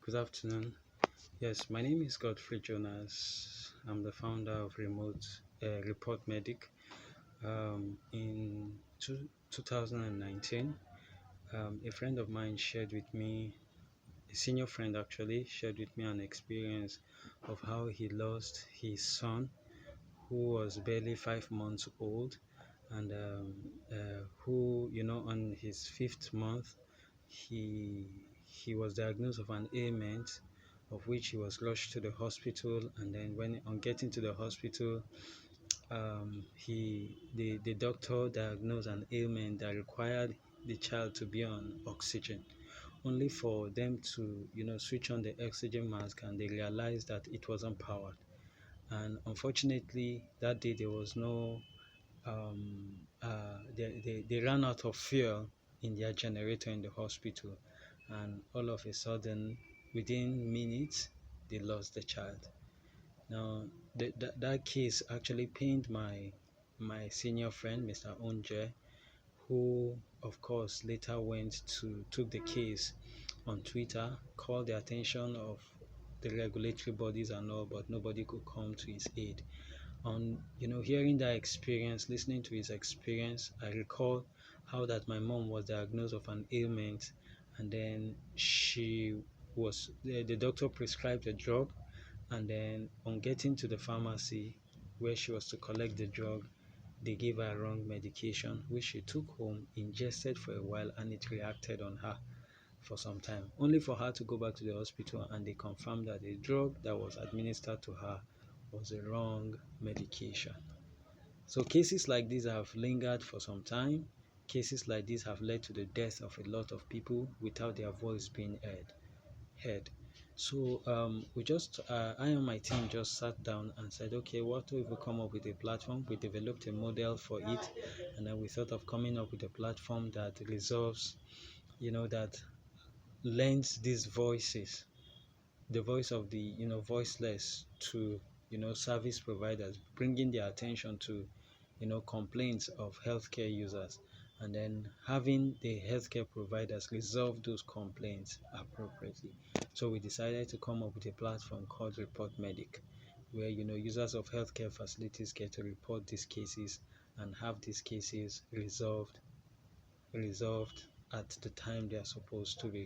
Good afternoon. Yes, my name is Godfrey Jonas. I'm the founder of Remote Report Medic. In 2019, a friend of mine shared with me, a senior friend actually, shared with me an experience of how he lost his son, who was barely 5 months old, and who, on his fifth month, he was diagnosed of an ailment of which he was rushed to the hospital. And then when on getting to the hospital, the doctor diagnosed an ailment that required the child to be on oxygen, only for them to switch on the oxygen mask, and they realized that it wasn't powered. And unfortunately that day there was no they ran out of fuel in their generator in the hospital, and all of a sudden, within minutes, they lost the child. Now, that case actually pained my senior friend, Mr. Onje, who, of course, later took the case on Twitter, called the attention of the regulatory bodies and all, but nobody could come to his aid. On hearing that experience, listening to his experience, I recall how that my mom was diagnosed of an ailment, and then the doctor prescribed a drug, and then on getting to the pharmacy where she was to collect the drug, they gave her wrong medication, which she took home, ingested for a while, and it reacted on her for some time, only for her to go back to the hospital, and they confirmed that the drug that was administered to her was the wrong medication. So cases like these have lingered for some time. Cases like this have led to the death of a lot of people without their voice being heard. So I and my team just sat down and said, okay, what if we come up with a platform? We developed a model for it, and then we thought of coming up with a platform that resolves, that lends these voices, the voice of the voiceless, to service providers, bringing their attention to complaints of healthcare users, and then having the healthcare providers resolve those complaints appropriately. So we decided to come up with a platform called Report Medic, where users of healthcare facilities get to report these cases and have these cases resolved at the time they are supposed to be